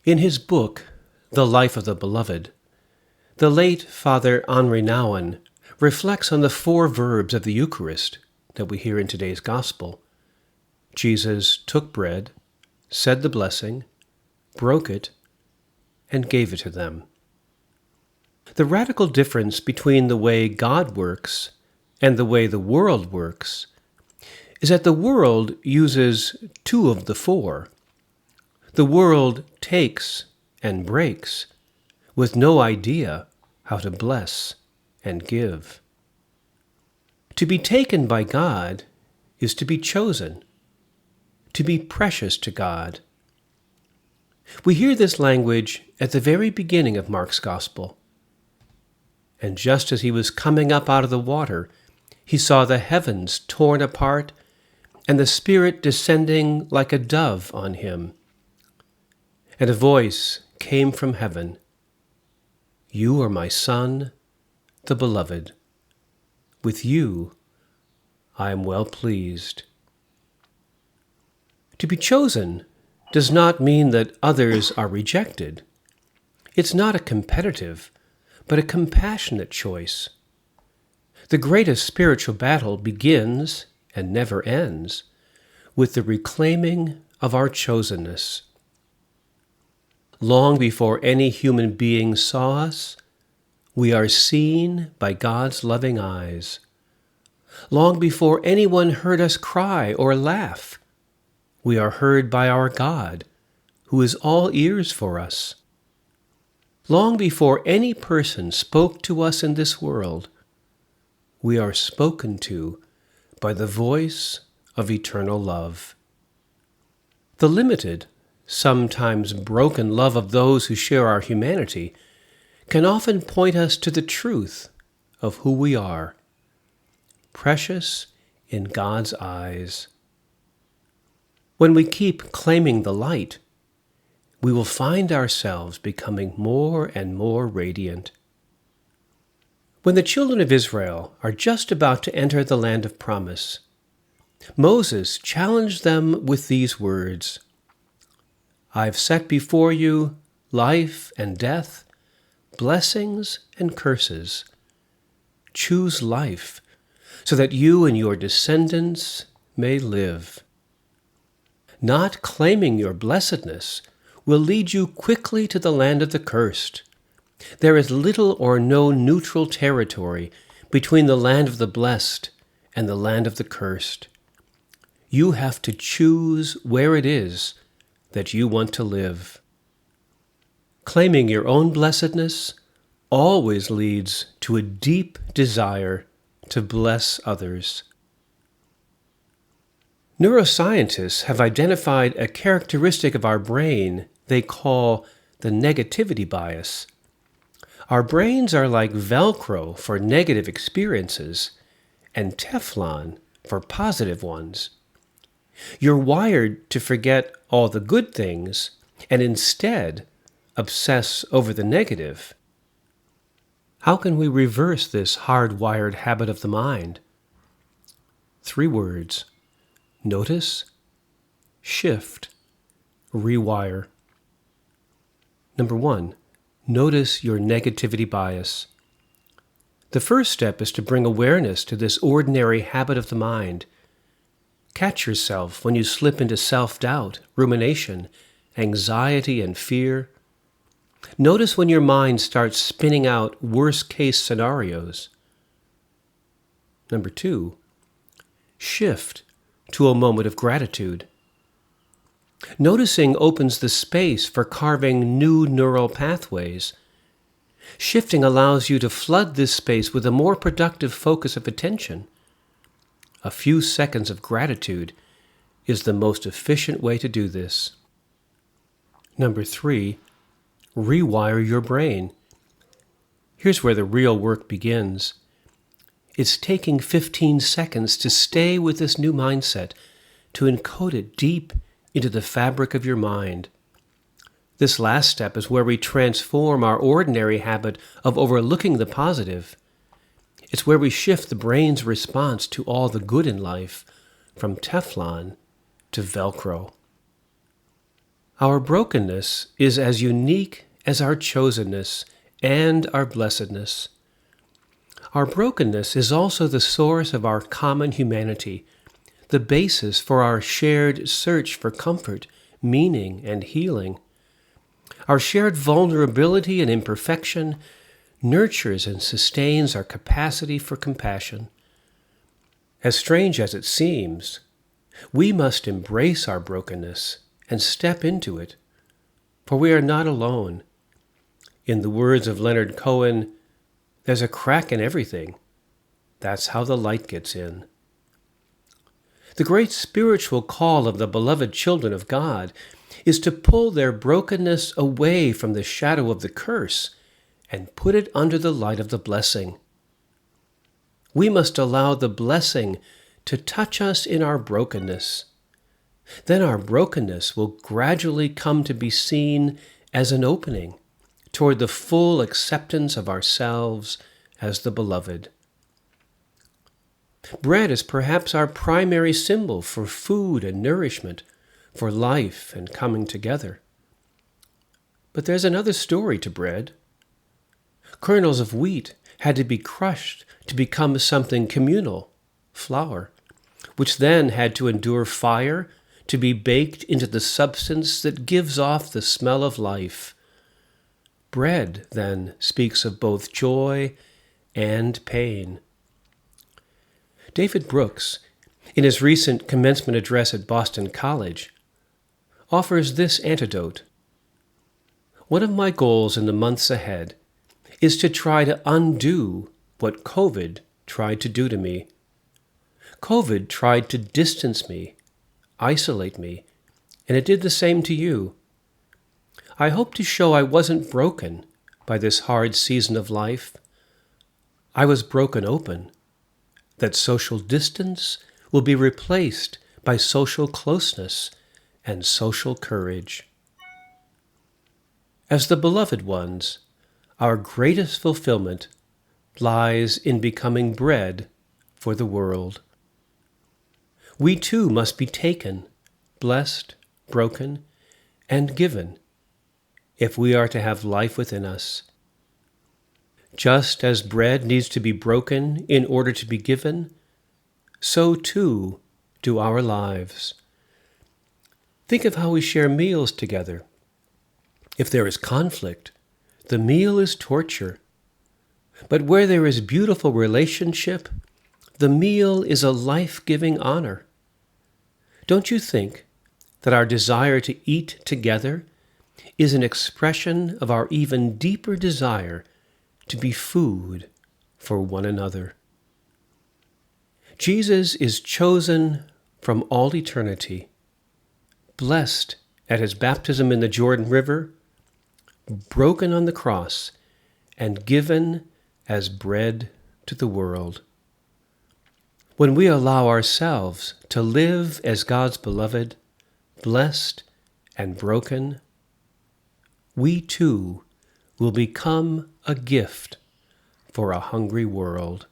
In his book, The Life of the Beloved, the late Father Henri Nouwen reflects on the 4 verbs of the Eucharist that we hear in today's Gospel. Jesus took bread, said the blessing, broke it, and gave it to them. The radical difference between the way God works and the way the world works is that the world uses 2 of the 4. The world takes and breaks with no idea how to bless and give. To be taken by God is to be chosen, to be precious to God. We hear this language at the very beginning of Mark's Gospel. And just as he was coming up out of the water, he saw the heavens torn apart and the Spirit descending like a dove on him. And a voice came from heaven, "You are my Son, the Beloved. With you I am well pleased." To be chosen does not mean that others are rejected. It's not a competitive, but a compassionate choice. The greatest spiritual battle begins, and never ends, with the reclaiming of our chosenness. Long before any human being saw us, we are seen by God's loving eyes. Long before anyone heard us cry or laugh, we are heard by our God, who is all ears for us. Long before any person spoke to us in this world, we are spoken to by the voice of eternal love. The limited, sometimes broken love of those who share our humanity can often point us to the truth of who we are, precious in God's eyes. When we keep claiming the light, we will find ourselves becoming more and more radiant. When the children of Israel are just about to enter the land of promise, Moses challenged them with these words, "I've set before you life and death, blessings and curses. Choose life, so that you and your descendants may live." Not claiming your blessedness will lead you quickly to the land of the cursed. There is little or no neutral territory between the land of the blessed and the land of the cursed. You have to choose where it is that you want to live. Claiming your own blessedness always leads to a deep desire to bless others. Neuroscientists have identified a characteristic of our brain they call the negativity bias. Our brains are like Velcro for negative experiences and Teflon for positive ones. You're wired to forget all the good things and instead obsess over the negative. How can we reverse this hardwired habit of the mind? 3 words: notice, shift, rewire. Number 1, notice your negativity bias. The first step is to bring awareness to this ordinary habit of the mind. Catch yourself when you slip into self-doubt, rumination, anxiety, and fear. Notice when your mind starts spinning out worst-case scenarios. Number 2, shift to a moment of gratitude. Noticing opens the space for carving new neural pathways. Shifting allows you to flood this space with a more productive focus of attention. A few seconds of gratitude is the most efficient way to do this. Number 3, rewire your brain. Here's where the real work begins. It's taking 15 seconds to stay with this new mindset, to encode it deep into the fabric of your mind. This last step is where we transform our ordinary habit of overlooking the positive. It's where we shift the brain's response to all the good in life from Teflon to Velcro. Our brokenness is as unique as our chosenness and our blessedness. Our brokenness is also the source of our common humanity, the basis for our shared search for comfort, meaning, and healing. Our shared vulnerability and imperfection nurtures and sustains our capacity for compassion. As strange as it seems, we must embrace our brokenness and step into it, for we are not alone. In the words of Leonard Cohen, there's a crack in everything. That's how the light gets in. The great spiritual call of the beloved children of God is to pull their brokenness away from the shadow of the curse and put it under the light of the blessing. We must allow the blessing to touch us in our brokenness. Then our brokenness will gradually come to be seen as an opening toward the full acceptance of ourselves as the beloved. Bread is perhaps our primary symbol for food and nourishment, for life and coming together. But there's another story to bread. Kernels of wheat had to be crushed to become something communal, flour, which then had to endure fire to be baked into the substance that gives off the smell of life. Bread, then, speaks of both joy and pain. David Brooks, in his recent commencement address at Boston College, offers this antidote. One of my goals in the months ahead is to try to undo what COVID tried to do to me. COVID tried to distance me, isolate me, and it did the same to you. I hope to show I wasn't broken by this hard season of life. I was broken open, that social distance will be replaced by social closeness and social courage. As the beloved ones, our greatest fulfillment lies in becoming bread for the world. We too must be taken, blessed, broken, and given if we are to have life within us. Just as bread needs to be broken in order to be given, so too do our lives. Think of how we share meals together. If there is conflict, the meal is torture. But where there is beautiful relationship, the meal is a life-giving honor. Don't you think that our desire to eat together is an expression of our even deeper desire to be food for one another? Jesus is chosen from all eternity, blessed at his baptism in the Jordan River, broken on the cross, and given as bread to the world. When we allow ourselves to live as God's beloved, blessed and broken, we too will become a gift for a hungry world.